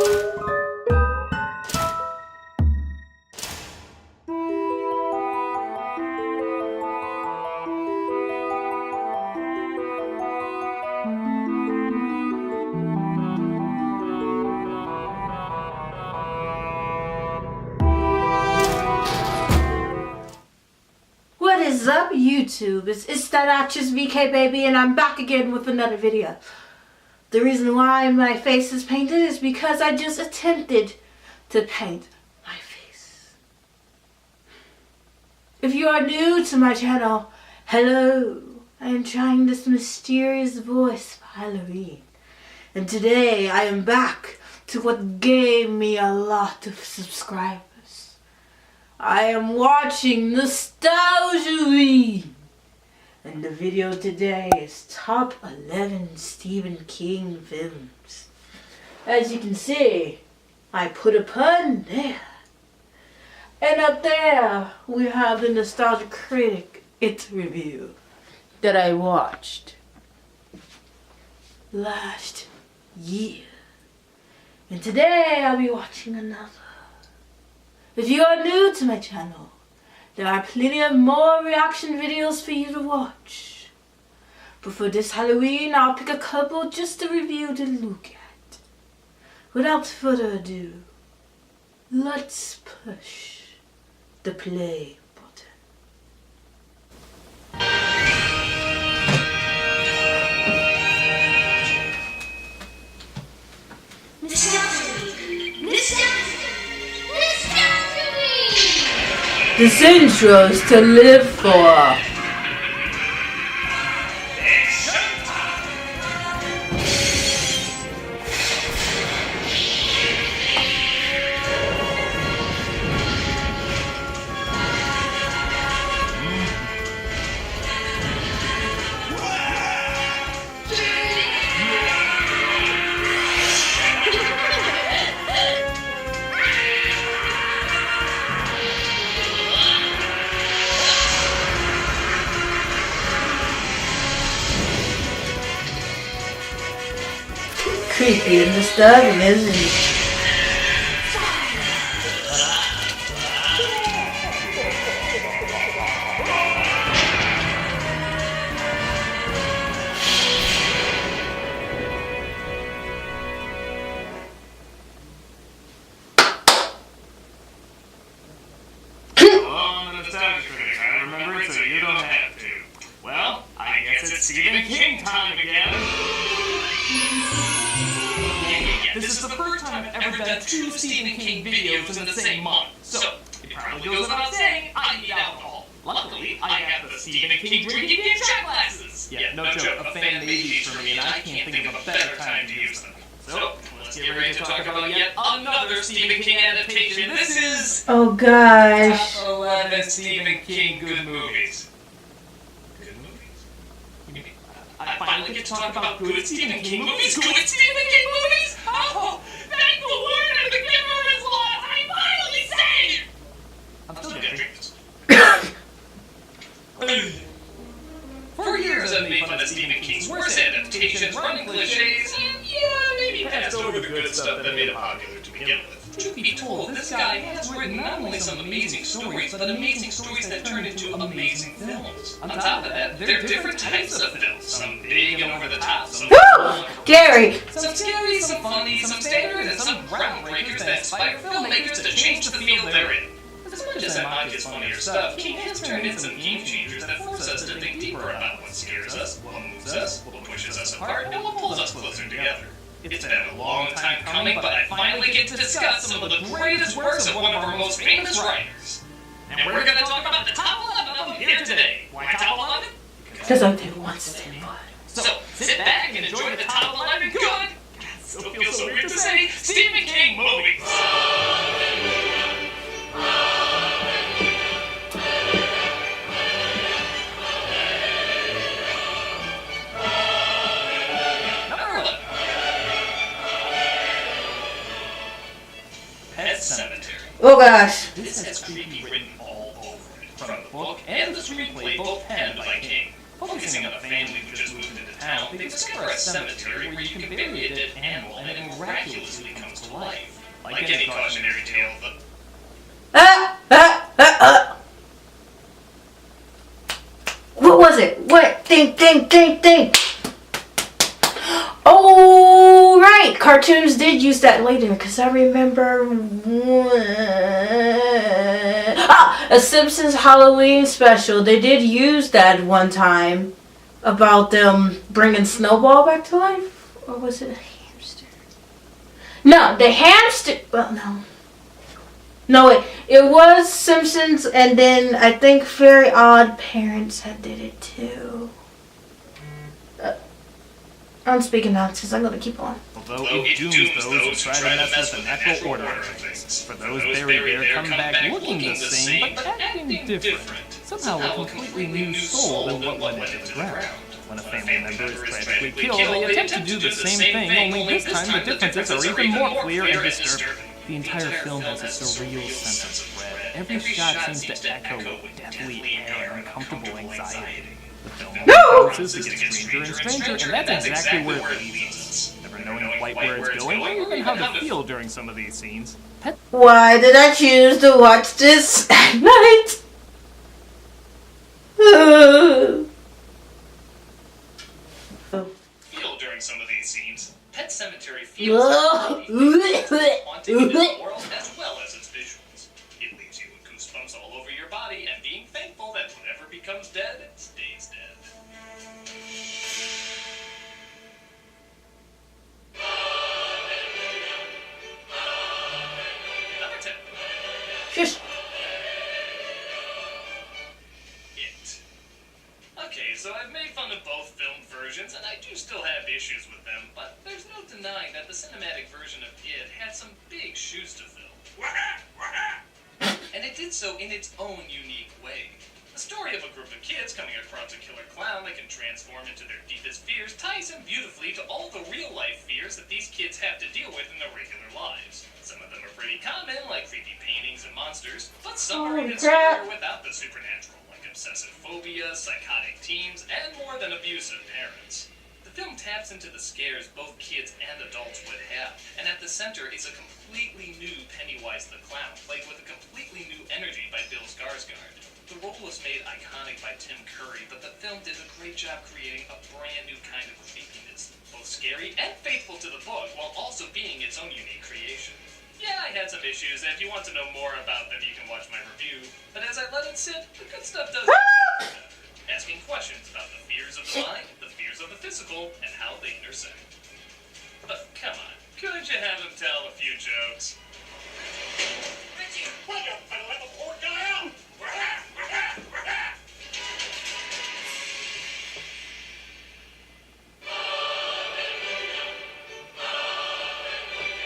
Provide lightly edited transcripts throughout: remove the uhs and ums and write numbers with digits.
What is up, YouTube? It's that actress VK baby, and I'm back again with another video. The reason why my face is painted is because I just attempted to paint my face. If you are new to my channel, hello. I am trying this mysterious voice for Halloween. And today I am back to what gave me a lot of subscribers. I am watching Nostalgia, and the video today is top 11 Stephen King films. As you can see, I put a pun there. And up there, we have the Nostalgia Critic It review that I watched last year. And today, I'll be watching another. If you are new to my channel, there are plenty of more reaction videos for you to watch. But for this Halloween, I'll pick a couple just to review to look at. Without further ado, let's push the play button. This intro's to live for. Creepy and disturbing, isn't it? Hello, I'm the Nostalgia Critic. I remember it so you don't have to. Well, I guess it's Stephen King time again. This is the first time I've ever done 2 Stephen King videos in the same month, so it probably goes without saying I need alcohol. Luckily, I have the Stephen King drinking game shot glasses. Yeah, no joke, a fan made these for me and I can't think of a better time to use them. So, let's get ready to talk about yet another Stephen King adaptation. This is... Oh gosh. Top 11 Stephen King good movies. Good movies? I finally get to talk about good Stephen King movies. Good Stephen King movies? Oh, thank the Lord and the giver of his laws! I'm finally saved! I'm still gonna drink this. For years I've made fun of Stephen King's worst adaptations, running cliches, and maybe passed over the good stuff that made it popular to begin with. Truth be told, this guy has written not only some amazing stories, but amazing stories that turned into amazing films. On top of that, there are different types of films. Some big and over the top, some Gary! Some scary, some funny, some standard, and some groundbreakers that inspire filmmakers to change the field they're in. As much as I mock his funnier stuff, King has turned in some game changers that force us to think deeper about what scares us, what moves us, what pushes us apart, and what pulls us closer together. It's been a long time coming, but I finally get to discuss some of the greatest works of one of our most famous writers. And we're going to talk about the top 11 of them here today. Why top 11? Because I did once to anybody. So, sit back and enjoy the top 11 good, God, still feels so weird to say, Stephen King movies. Cemetery. Oh gosh. This has creepy written all over it, from the book and the screenplay, both penned by King. Focusing on a family who just moved into town, they discover a cemetery where you can bury a dead animal and it miraculously comes to life. Like any cautionary tale, What was it? What? Think. Oh, right. Cartoons did use that later, because I remember a Simpsons Halloween special. They did use that one time about them bringing Snowball back to life. Or was it a hamster? No, the hamster. Well, no. No, it was Simpsons, and then I think Very Odd Parents had did it too. I'm speaking nonsense. I'm gonna keep on. Although it dooms those who try to mess with the natural order of things. For those buried there come back looking the same, but acting different. Somehow a completely new soul than what went into the ground. When a family member is tragically killed, they attempt to do the same thing, only this time the differences are even more clear and disturbing. The entire film has a surreal sense of dread. Every shot seems to echo with deathly air and uncomfortable anxiety. The film promises to get stranger and stranger, and that's exactly where it leads us. Never knowing quite where it's going, or even how to feel during some of these scenes. Why did I choose to watch this at night? Feel during some of these scenes. Pet Cemetery feels haunting in its morals as well as its visuals. It leaves you with goosebumps all over your body and being thankful that whatever becomes dead stays dead. Number 10. Shush. It. Okay, so I've made fun of both film versions, and I do still have issues with them, but there's no denying that the cinematic version of It had some big shoes to fill. And it did so in its own unique way. The story of a group of kids coming across a killer clown that can transform into their deepest fears ties in beautifully to all the real-life fears that these kids have to deal with in their regular lives. Some of them are pretty common, like creepy paintings and monsters, but some are even scarier without the supernatural, like obsessive phobia, psychotic teens, and more than abusive parents. The film taps into the scares both kids and adults would have, and at the center is a completely new Pennywise the Clown, played with a completely new energy by Bill Skarsgård. The role was made iconic by Tim Curry, but the film did a great job creating a brand new kind of creepiness, both scary and faithful to the book, while also being its own unique creation. Yeah, I had some issues, and if you want to know more about them, you can watch my review, but as I let it sit, the good stuff does asking questions about the fears of the mind, the fears of the physical, and how they intersect. But come on, couldn't you have him tell a few jokes? Richie, will you let the poor guy out?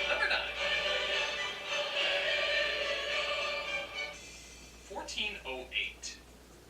Number 9. 1408.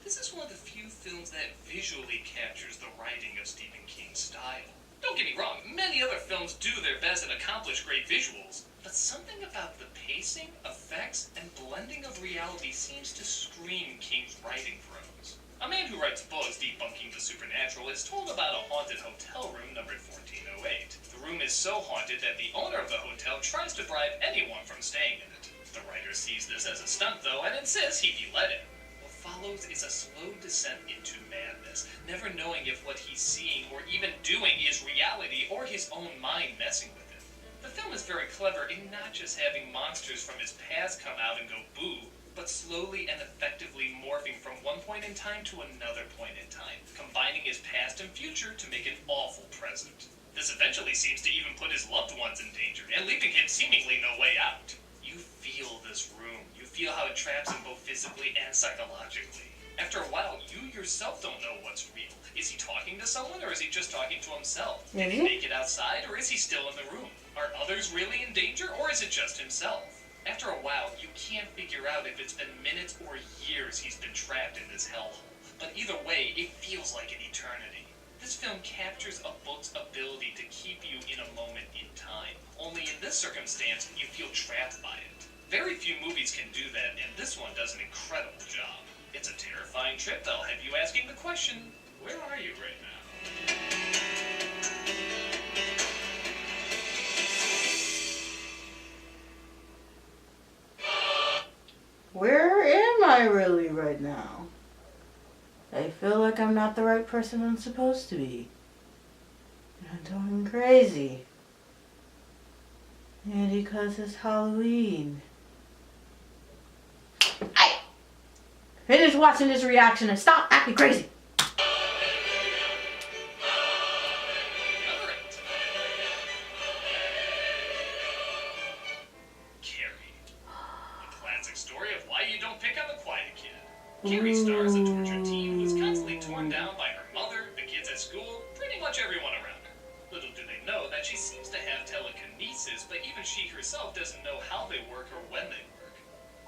This is one of the few films that visually captures the writing of Stephen King's style. Don't get me wrong, many other films do their best and accomplish great visuals, but something about the pacing, effects, and blending of reality seems to scream King's writing prose. A man who writes books debunking the supernatural is told about a haunted hotel room numbered 1408. The room is so haunted that the owner of the hotel tries to bribe anyone from staying in it. The writer sees this as a stunt, though, and insists he be let in. What follows is a slow descent into madness, never knowing if what he's seeing or even doing is reality or his own mind messing with him. The film is very clever in not just having monsters from his past come out and go boo, but slowly and effectively morphing from one point in time to another point in time, combining his past and future to make an awful present. This eventually seems to even put his loved ones in danger, and leaving him seemingly no way out. You feel this room. You feel how it traps him both physically and psychologically. After a while, you yourself don't know what's real. Is he talking to someone, or is he just talking to himself? Did he make it outside, or is he still in the room? Are others really in danger, or is it just himself? After a while, you can't figure out if it's been minutes or years he's been trapped in this hellhole. But either way, it feels like an eternity. This film captures a book's ability to keep you in a moment in time. Only in this circumstance, you feel trapped by it. Very few movies can do that, and this one does an incredible job. It's a terrifying trip that'll have you asking the question, where are you right now? Where am I really right now? I feel like I'm not the right person I'm supposed to be. I'm going crazy. Maybe because it's Halloween. Hey! Finish watching this reaction and stop acting crazy. Carrie stars a tortured teen who's constantly torn down by her mother, the kids at school, pretty much everyone around her. Little do they know that she seems to have telekinesis, but even she herself doesn't know how they work or when they work.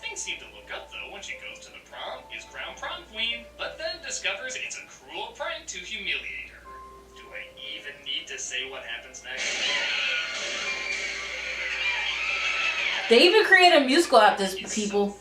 Things seem to look up though when she goes to the prom, is crowned prom queen, but then discovers it's a cruel prank to humiliate her. Do I even need to say what happens next? They even create a musical out this, people.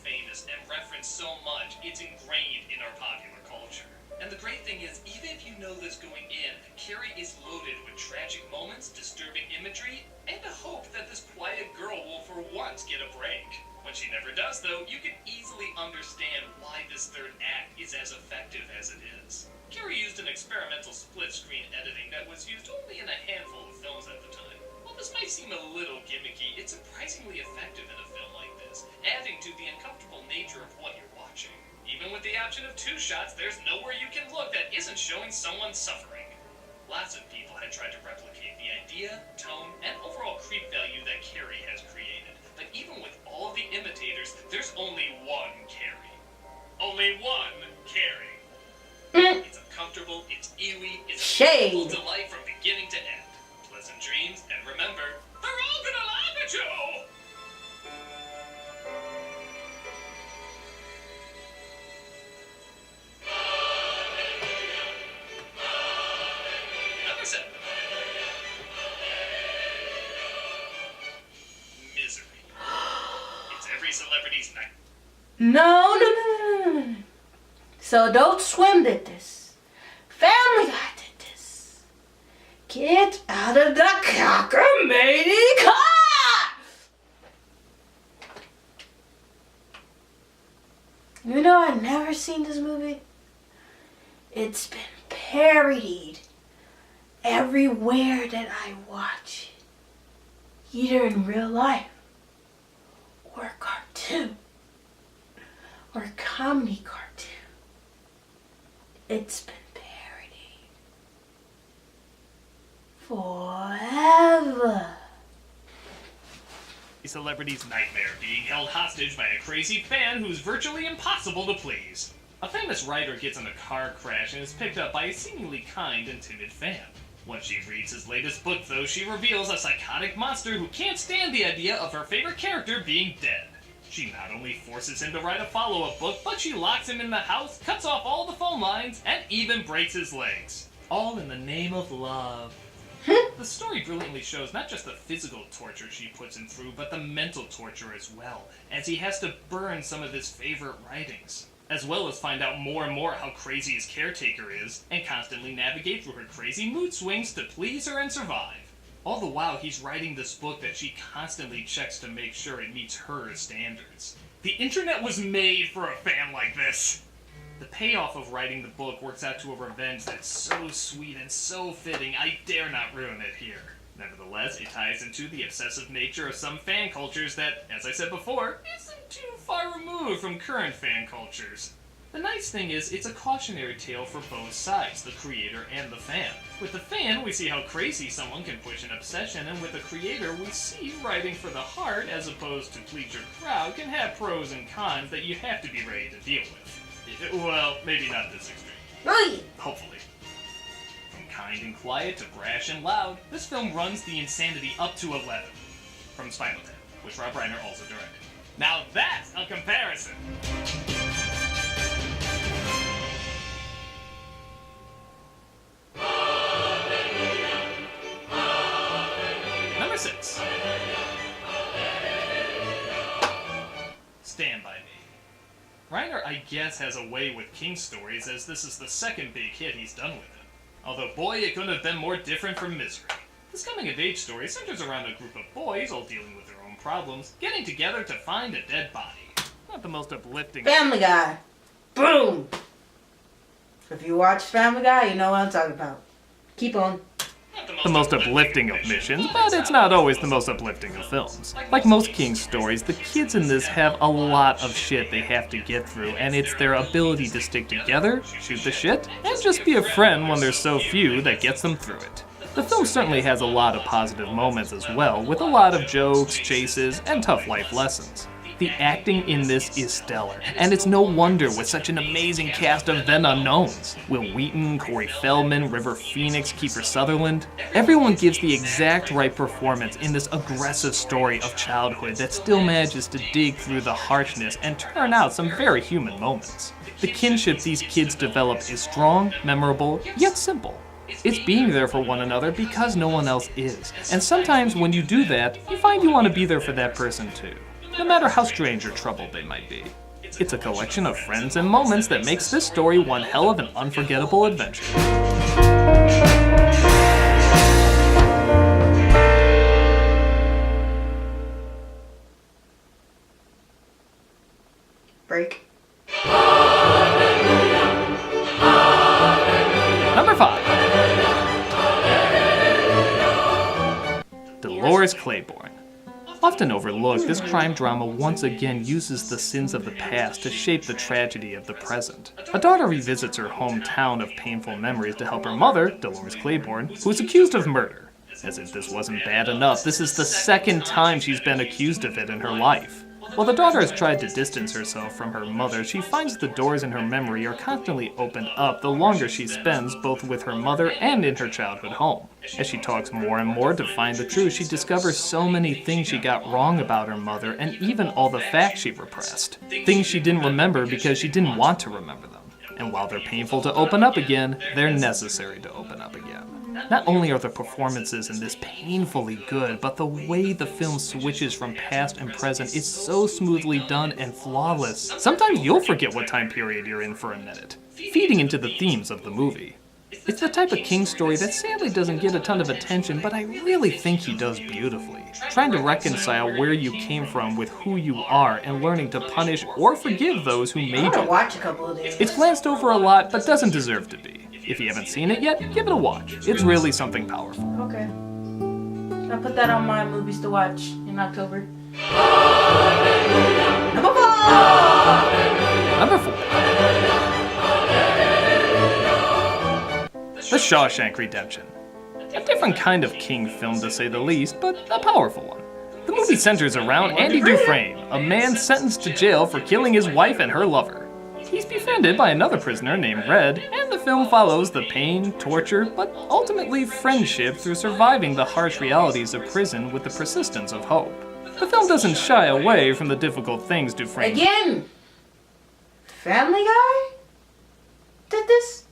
So much, it's ingrained in our popular culture. And the great thing is, even if you know this going in, Carrie is loaded with tragic moments, disturbing imagery, and a hope that this quiet girl will for once get a break. When she never does though, you can easily understand why this third act is as effective as it is. Carrie used an experimental split-screen editing that was used only in a handful of films at the time. While this might seem a little gimmicky, it's surprisingly effective in a film like this, adding to the uncomfortable nature of what you're watching. Even with the option of 2 shots, there's nowhere you can look that isn't showing someone suffering. Lots of people had tried to replicate the idea, tone, and overall creep value that Carrie has created. But even with all of the imitators, there's only one Carrie. Only one Carrie. It's uncomfortable, it's eerie, it's a full delight from beginning to end. Pleasant dreams, and remember, they're all gonna laugh at you! Number 7. Misery. It's every celebrity's night. No. So Adult Swim did this. Family Guy did this. Get out of the cockamamie car! You know I've never seen this movie? It's been parodied everywhere that I watch it. Either in real life, or cartoon, or comedy cartoon. It's been parodied forever. A celebrity's nightmare, being held hostage by a crazy fan who's virtually impossible to please. A famous writer gets in a car crash and is picked up by a seemingly kind and timid fan. Once she reads his latest book, though, she reveals a psychotic monster who can't stand the idea of her favorite character being dead. She not only forces him to write a follow-up book, but she locks him in the house, cuts off all the phone lines, and even breaks his legs. All in the name of love. The story brilliantly shows not just the physical torture she puts him through, but the mental torture as well, as he has to burn some of his favorite writings, as well as find out more and more how crazy his caretaker is, and constantly navigate through her crazy mood swings to please her and survive. All the while, he's writing this book that she constantly checks to make sure it meets her standards. The internet was made for a fan like this! The payoff of writing the book works out to a revenge that's so sweet and so fitting, I dare not ruin it here. Nevertheless, it ties into the obsessive nature of some fan cultures that, as I said before, isn't too far removed from current fan cultures. The nice thing is, it's a cautionary tale for both sides, the creator and the fan. With the fan, we see how crazy someone can push an obsession, and with the creator, we see writing for the heart, as opposed to please your crowd, can have pros and cons that you have to be ready to deal with. Well, maybe not this extreme. Right. Hopefully. From kind and quiet to brash and loud, this film runs the insanity up to 11. From Spinal Tap, which Rob Reiner also directed. Now that's a comparison! Number 6. Stand By Me. Reiner, I guess, has a way with King stories, as this is the second big hit he's done with him. Although, boy, it couldn't have been more different from Misery. This coming-of-age story centers around a group of boys, all dealing with their own problems, getting together to find a dead body. Not the most uplifting. Family Guy. Boom! If you watch Family Guy, you know what I'm talking about. Keep on. The most uplifting of missions, but it's not always the most uplifting of films. Like most King stories, the kids in this have a lot of shit they have to get through, and it's their ability to stick together, shoot the shit, and just be a friend when there's so few that gets them through it. The film certainly has a lot of positive moments as well, with a lot of jokes, chases, and tough life lessons. The acting in this is stellar, and it's no wonder with such an amazing cast of then unknowns. Will Wheaton, Corey Feldman, River Phoenix, Kiefer Sutherland. Everyone gives the exact right performance in this aggressive story of childhood that still manages to dig through the harshness and turn out some very human moments. The kinship these kids develop is strong, memorable, yet simple. It's being there for one another because no one else is, and sometimes when you do that, you find you want to be there for that person too, no matter how strange or troubled they might be. It's a collection of friends and moments that makes this story one hell of an unforgettable adventure. Break. Number 5. Dolores Claiborne. Often overlooked, this crime drama once again uses the sins of the past to shape the tragedy of the present. A daughter revisits her hometown of painful memories to help her mother, Dolores Claiborne, who is accused of murder. As if this wasn't bad enough, this is the second time she's been accused of it in her life. While the daughter has tried to distance herself from her mother, she finds the doors in her memory are constantly opened up the longer she spends both with her mother and in her childhood home. As she talks more and more to find the truth, she discovers so many things she got wrong about her mother and even all the facts she repressed. Things she didn't remember because she didn't want to remember them. And while they're painful to open up again, they're necessary to open up again. Not only are the performances in this painfully good, but the way the film switches from past and present is so smoothly done and flawless. Sometimes you'll forget what time period you're in for a minute, feeding into the themes of the movie. It's the type of King story that sadly doesn't get a ton of attention, but I really think he does beautifully. Trying to reconcile where you came from with who you are and learning to punish or forgive those who made you. Watch a couple of these. It's glanced over a lot, but doesn't deserve to be. If you haven't seen it yet, give it a watch. It's really something powerful. Okay. I'll put that on my movies to watch in October. Number 4! Number 4. The Shawshank Redemption. A different kind of King film to say the least, but a powerful one. The movie centers around Andy Dufresne, a man sentenced to jail for killing his wife and her lover. He's befriended by another prisoner named Red, and the film follows the pain, torture, but ultimately friendship through surviving the harsh realities of prison with the persistence of hope. The film doesn't shy away from the difficult things Dufresne... Again! Family Guy? Did this?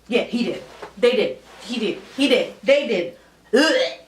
Yeah, he did. They did. He did. He did. They did. Ugh.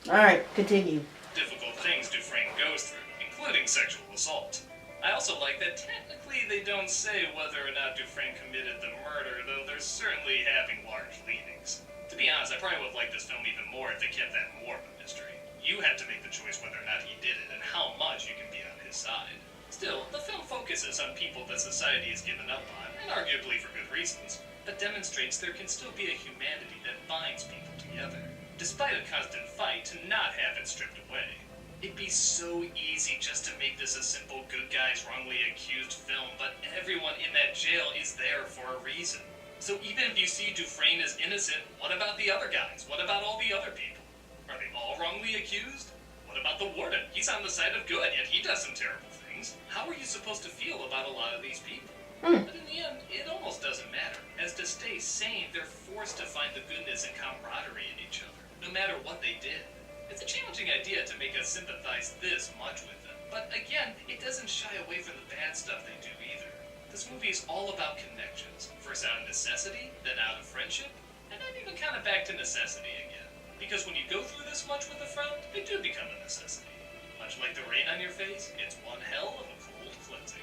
Alright, continue. Difficult things Dufresne goes through, including sexual assault. I also like that technically they don't say whether or not Dufresne committed the murder, though they're certainly having large leanings. To be honest, I probably would have liked this film even more if they kept that more of a mystery. You had to make the choice whether or not he did it and how much you can be on his side. Still, the film focuses on people that society has given up on, and arguably for good reasons, but demonstrates there can still be a humanity that binds people together, despite a constant fight to not have it stripped away. It'd be so easy just to make this a simple good guys wrongly accused film, but everyone in that jail is there for a reason. So even if you see Dufresne as innocent, what about the other guys? What about all the other people? Are they all wrongly accused? What about the warden? He's on the side of good, yet he does some terrible things. How are you supposed to feel about a lot of these people? But in the end, it almost doesn't matter, as to stay sane, they're forced to find the goodness and camaraderie in each other, no matter what they did. It's a challenging idea to make us sympathize this much with them, but again, it doesn't shy away from the bad stuff they do either. This movie is all about connections, first out of necessity, then out of friendship, and then even kind of back to necessity again. Because when you go through this much with a friend, they do become a necessity. Much like the rain on your face, it's one hell of a cold cleansing.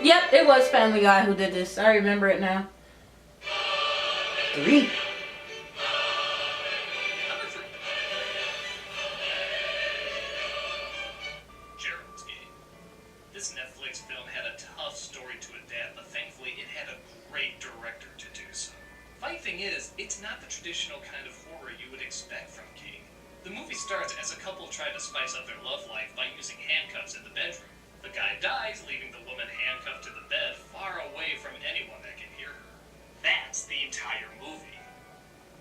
Yep, it was Family Guy who did this. I remember it now. 3. traditional kind of horror you would expect from King. The movie starts as a couple try to spice up their love life by using handcuffs in the bedroom. The guy dies, leaving the woman handcuffed to the bed far away from anyone that can hear her. That's the entire movie.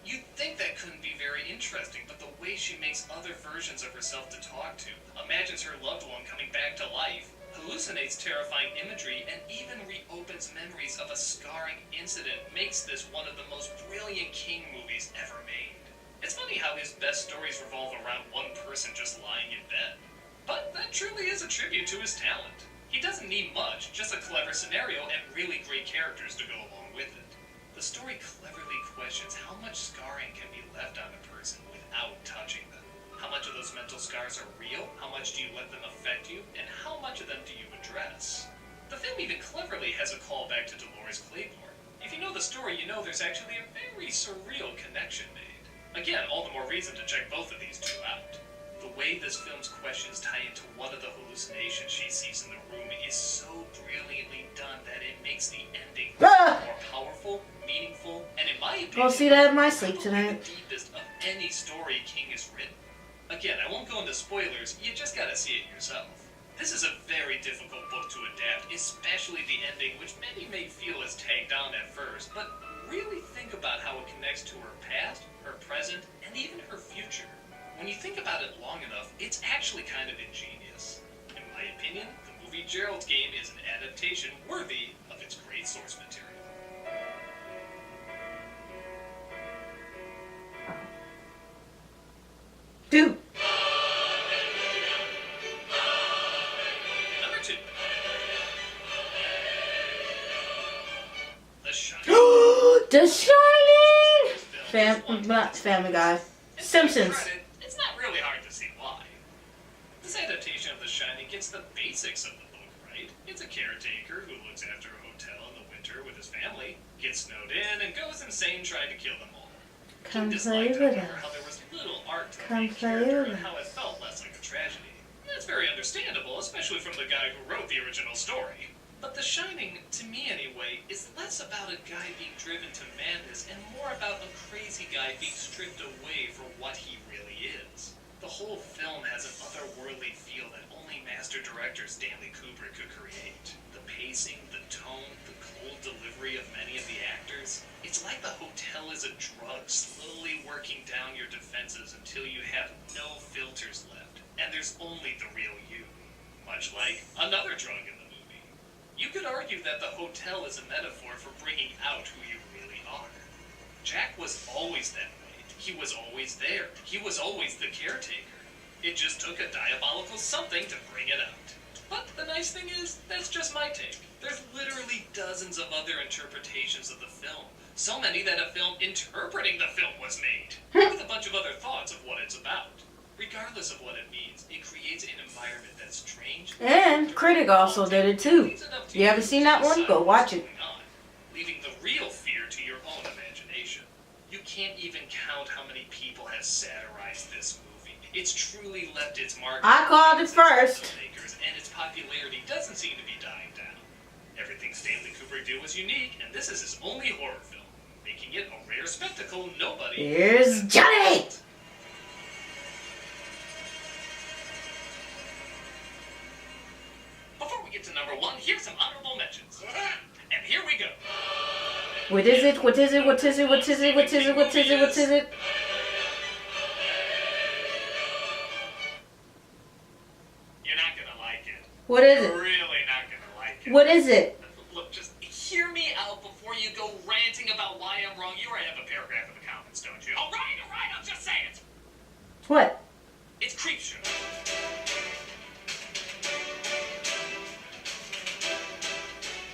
You'd think that couldn't be very interesting, but the way she makes other versions of herself to talk to, imagines her loved one coming back to life, hallucinates terrifying imagery, and even reopens memories of a scarring incident makes this one of the most brilliant King movies ever made. It's funny how his best stories revolve around one person just lying in bed. But that truly is a tribute to his talent. He doesn't need much, just a clever scenario and really great characters to go along with it. The story cleverly questions how much scarring can be left on a person without touching them. How much of those mental scars are real? How much do you let them affect you? And how much of them do you address? The film even cleverly has a callback to Dolores Claiborne. If you know the story, you know there's actually a very surreal connection made. Again, all the more reason to check both of these two out. The way this film's questions tie into one of the hallucinations she sees in the room is so brilliantly done that it makes the ending more powerful, meaningful, and in my opinion, I'll see that in my sleep tonight. the deepest of any story King has written. Again, I won't go into spoilers, you just gotta see it yourself. This is a very difficult book to adapt, especially the ending, which many may feel is tagged on at first, but really think about how it connects to her past, her present, and even her future. When you think about it long enough, it's actually kind of ingenious. In my opinion, the movie Gerald's Game is an adaptation worthy of its great source material. Dude. Number 2. The Shining. The Shining! Family Guy. Simpsons. It's not really hard to see why. This adaptation of The Shining gets the basics of the book right. It's a caretaker who looks after a hotel in the winter with his family, gets snowed in, and goes insane trying to kill them all. Come He play disliked, with however, us. how there was little art to the Come main play character with and how it felt less like a tragedy. That's very understandable, especially from the guy who wrote the original story. But The Shining, to me anyway, is less about a guy being driven to madness and more about a crazy guy being stripped away for what he really is. The whole film has an otherworldly feel that only master director Stanley Kubrick could create. The pacing, the tone, the cold delivery of many of the actors. It's like the hotel is a drug slowly working down your defenses until you have no filters left, and there's only the real you. Much like another drug in the movie. You could argue that the hotel is a metaphor for bringing out who you really are. Jack was always that way. He was always there. He was always the caretaker. It just took a diabolical something to bring it out. But the nice thing is, that's just my take. There's literally dozens of other interpretations of the film. So many that a film interpreting the film was made. With a bunch of other thoughts of what it's about. Regardless of what it means, it creates an environment that's strange. And Critic also did it too. You haven't seen that one? Go watch it. Leaving the real fear to your own imagination. You can't even count how many people have satirized this movie. It's truly left its mark. I called it first. And its popularity doesn't seem to be dying down. Everything Stanley Kubrick did was unique, and this is his only horror film, making it a rare spectacle nobody... Here's Johnny! Before we get to number 1, here's some honorable mentions. And here we go. What is it? What is it? What is it? What is it? What is it? What is it? What is it? You're not gonna like it. What is You're it? really not gonna like it. What is it? Look, just hear me out before you go ranting about why I'm wrong. You already have a paragraph in the comments, don't you? All right, I'll just say it. What? It's Creepshow.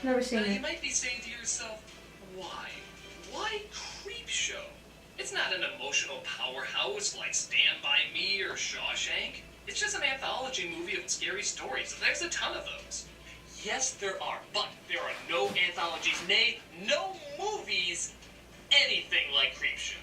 Never seen Now, you it. might be saying to yourself, why? Why Creepshow? It's not an emotional powerhouse like Stand By Me or Shawshank. It's just an anthology movie of scary stories. There's a ton of those. Yes, there are, but there are no anthologies, nay, no movies, anything like Creepshow.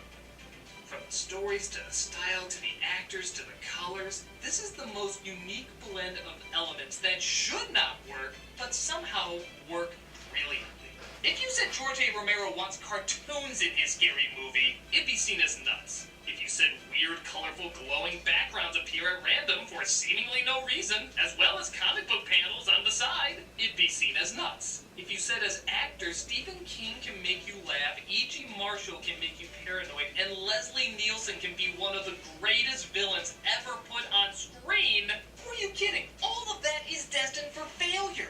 From the stories to the style to the actors to the colors, this is the most unique blend of elements that should not work, but somehow work brilliantly. If you said George A. Romero wants cartoons in his scary movie, it'd be seen as nuts. If you said weird, colorful, glowing backgrounds appear at random for seemingly no reason, as well as comic book panels on the side, it'd be seen as nuts. If you said as actor, Stephen King can make you laugh, E.G. Marshall can make you paranoid, and Leslie Nielsen can be one of the greatest villains ever put on screen, who are you kidding? All of that is destined for failure.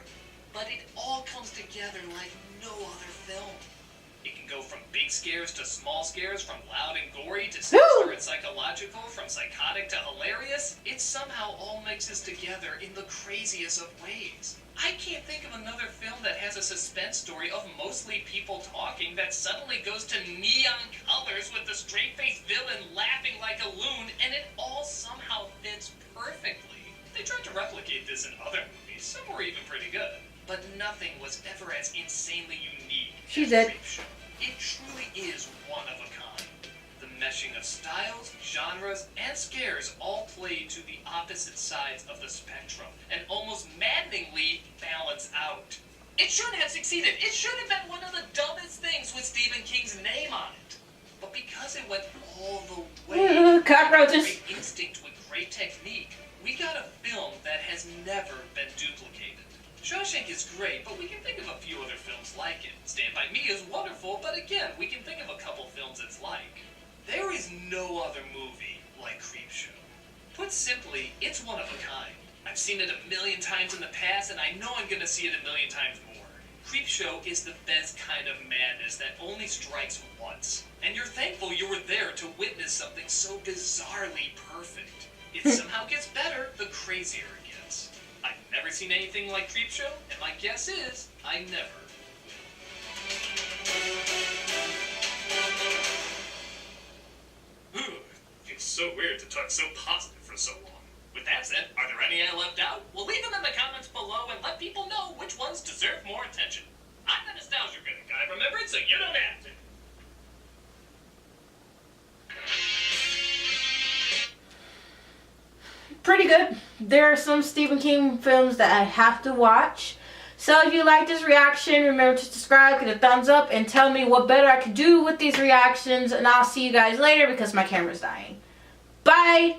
But it all comes together like no other film. It can go from big scares to small scares, from loud and gory to sinister and psychological, from psychotic to hilarious. It somehow all mixes together in the craziest of ways. I can't think of another film that has a suspense story of mostly people talking that suddenly goes to neon colors with the straight-faced villain laughing like a loon, and it all somehow fits perfectly. They tried to replicate this in other movies. Some were even pretty good. But nothing was ever as insanely unique as Creepshow. It truly is one of a kind. The meshing of styles, genres, and scares all play to the opposite sides of the spectrum, and almost maddeningly balance out. It should have succeeded. It should have been one of the dumbest things with Stephen King's name on it. But because it went all the way, cockroaches, with great instinct, with great technique, we got a film that has never been duplicated. Shawshank is great, but we can think of a few other films like it. Stand By Me is wonderful, but again, we can think of a couple films it's like. There is no other movie like Creepshow. Put simply, it's one of a kind. I've seen it a million times in the past, and I know I'm gonna see it a million times more. Creepshow is the best kind of madness that only strikes once. And you're thankful you were there to witness something so bizarrely perfect. It somehow gets better the crazier it gets. I've never seen anything like Creepshow, and my guess is I never will. It's so weird to talk so positive for so long. With that said, are there any I left out? Well, leave them in the comments below and let people know which ones deserve more attention. I'm the Nostalgia Critic. I remember it so you don't have to. Pretty good. There are some Stephen King films that I have to watch. So if you like this reaction, remember to subscribe, give it a thumbs up, and tell me what better I could do with these reactions. And I'll see you guys later because my camera's dying. Bye!